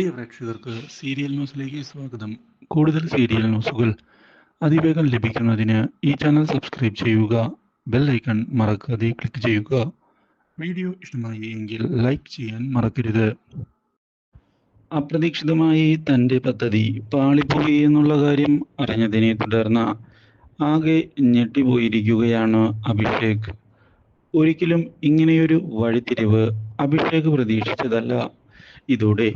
പ്രിയ പ്രേക്ഷകർക്ക് സീരിയൽ ന്യൂസിലേക്ക് സ്വാഗതം. കൂടുതൽ സീരിയൽ ന്യൂസുകൾ അതിവേഗം ലഭിക്കുന്നതിന് ഈ ചാനൽ സബ്സ്ക്രൈബ് ചെയ്യുക. ബെൽ ഐക്കൺ മറക്കാതെ ക്ലിക്ക് ചെയ്യുക. വീഡിയോ ഇഷ്ടമായി എങ്കിൽ ലൈക്ക് ചെയ്യാൻ മറക്കരുത്. അപ്രതീക്ഷിതമായി തൻ്റെ പദ്ധതി പാളിപ്പോയി എന്നുള്ള കാര്യം അറിഞ്ഞതിനെ തുടർന്ന് ആകെ ഞെട്ടിപ്പോയിരിക്കുകയാണ് അഭിഷേക്. ഒരിക്കലും ഇങ്ങനെയൊരു വഴിത്തിരിവ് അഭിഷേക് പ്രതീക്ഷിച്ചതല്ല. ഇതോടെ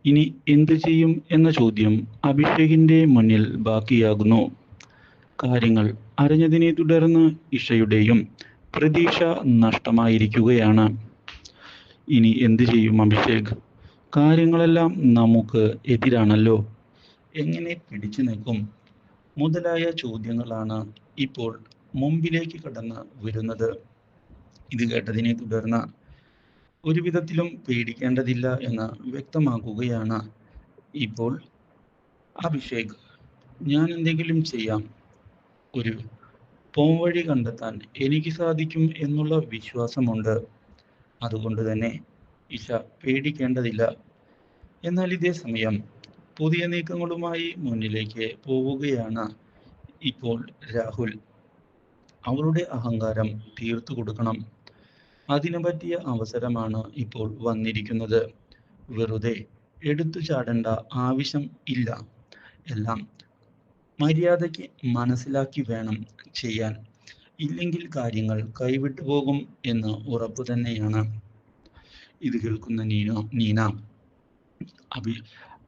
ഇനി എന്തു ചെയ്യും എന്ന ചോദ്യം അഭിഷേകിന്റെ മുന്നിൽ ബാക്കിയാകുന്നു. കാര്യങ്ങൾ അറിഞ്ഞതിനെ തുടർന്ന് ഇഷയുടെയും പ്രതീക്ഷ നഷ്ടമായിരിക്കുകയാണ്. ഇനി എന്തു ചെയ്യും അഭിഷേക്? കാര്യങ്ങളെല്ലാം നമുക്ക് എതിരാണല്ലോ, എങ്ങനെ പിടിച്ചു നിൽക്കും മുതലായ ചോദ്യങ്ങളാണ് ഇപ്പോൾ മുമ്പിലേക്ക് കടന്ന് വരുന്നത്. ഇത് കേട്ടതിനെ തുടർന്ന് ഒരു വിധത്തിലും പേടിക്കേണ്ടതില്ല എന്ന് വ്യക്തമാക്കുകയാണ് ഇപ്പോൾ അഭിഷേക്. ഞാൻ എന്തെങ്കിലും ചെയ്യാം, ഒരു പോംവഴി കണ്ടെത്താൻ എനിക്ക് സാധിക്കും എന്നുള്ള വിശ്വാസമുണ്ട്. അതുകൊണ്ട് തന്നെ ഇഷ പേടിക്കേണ്ടതില്ല. എന്നാൽ ഇതേ സമയം പുതിയ നീക്കങ്ങളുമായി മുന്നിലേക്ക് പോവുകയാണ് ഇപ്പോൾ രാഹുൽ. അവളുടെ അഹങ്കാരം തീർത്തു കൊടുക്കണം. അതിനു പറ്റിയ അവസരമാണ് ഇപ്പോൾ വന്നിരിക്കുന്നത്. വെറുതെ എടുത്തു ചാടേണ്ട ആവശ്യം ഇല്ല. എല്ലാം മര്യാദയ്ക്ക് മനസ്സിലാക്കി വേണം ചെയ്യാൻ. ഇല്ലെങ്കിൽ കാര്യങ്ങൾ കൈവിട്ടു പോകും എന്ന് ഉറപ്പു തന്നെയാണ്. ഇത് കേൾക്കുന്ന നീന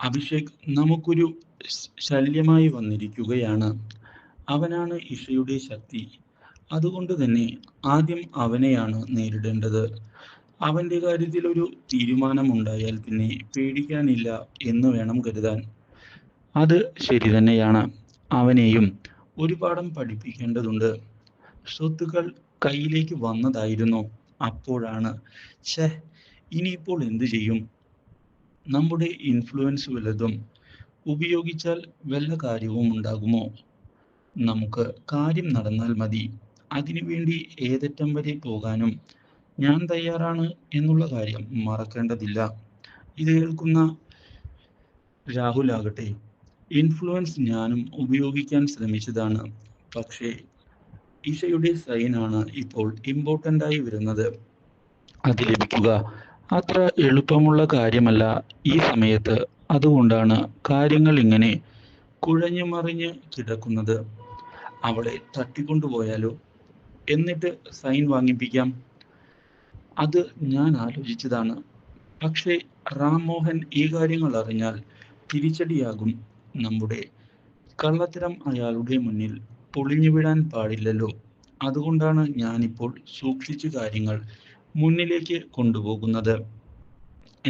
അഭിഷേക് നമുക്കൊരു ശല്യമായി വന്നിരിക്കുകയാണ്. അവനാണ് ഇഷയുടെ ശക്തി. അതുകൊണ്ട് തന്നെ ആദ്യം അവനെയാണ് നേരിടേണ്ടത്. അവന്റെ കാര്യത്തിൽ ഒരു തീരുമാനമുണ്ടായാൽ പിന്നെ പേടിക്കാനില്ല എന്ന് വേണം കരുതാൻ. അത് ശരി തന്നെയാണ്. അവനെയും ഒരു പാഠം പഠിപ്പിക്കേണ്ടതുണ്ട്. സ്വത്തുക്കൾ കയ്യിലേക്ക് വന്നതായിരുന്നു. അപ്പോഴാണ് ഇനിയിപ്പോൾ എന്തു ചെയ്യും? നമ്മുടെ ഇൻഫ്ലുവൻസ് വല്ലതും ഉപയോഗിച്ചാൽ വല്ല കാര്യവും ഉണ്ടാകുമോ? നമുക്ക് കാര്യം നടന്നാൽ മതി. അതിനുവേണ്ടി ഏതറ്റം വരെ പോകാനും ഞാൻ തയ്യാറാണ് എന്നുള്ള കാര്യം മറക്കേണ്ടതില്ല. ഇത് കേൾക്കുന്ന രാഹുൽ ആകട്ടെ, ഇൻഫ്ലുവൻസ് ഞാനും ഉപയോഗിക്കാൻ ശ്രമിച്ചതാണ്. പക്ഷേ ഇഷയുടെ സൈനാണ് ഇപ്പോൾ ഇമ്പോർട്ടൻ്റ് ആയി വരുന്നത്. അത് ലഭിക്കുക അത്ര എളുപ്പമുള്ള കാര്യമല്ല ഈ സമയത്ത്. അതുകൊണ്ടാണ് കാര്യങ്ങൾ ഇങ്ങനെ കുഴഞ്ഞു മറിഞ്ഞ് കിടക്കുന്നത്. അവളെ തട്ടിക്കൊണ്ടുപോയാലോ? എന്നിട്ട് സൈൻ വാങ്ങിപ്പിക്കാം. അത് ഞാൻ ആലോചിച്ചതാണ്. പക്ഷേ റാം മോഹൻ ഈ കാര്യങ്ങൾ അറിഞ്ഞാൽ തിരിച്ചടിയാകും. നമ്മുടെ കള്ളത്തരം അയാളുടെ മുന്നിൽ പൊളിഞ്ഞു വിടാൻ പാടില്ലല്ലോ. അതുകൊണ്ടാണ് ഞാനിപ്പോൾ സൂക്ഷിച്ചു കാര്യങ്ങൾ മുന്നിലേക്ക് കൊണ്ടുപോകുന്നത്.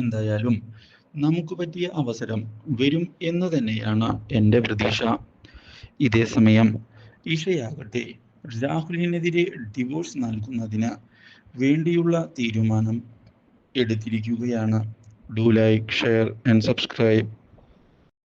എന്തായാലും നമുക്ക് പറ്റിയ അവസരം വരും എന്ന് തന്നെയാണ് എൻ്റെ പ്രതീക്ഷ. ഇതേ സമയം ഇഷയാകട്ടെ രാഹുലിനെതിരെ ഡിവോഴ്സ് നൽകുന്നതിന് വേണ്ടിയുള്ള തീരുമാനം എടുത്തിരിക്കുകയാണ്. Do like, share and subscribe.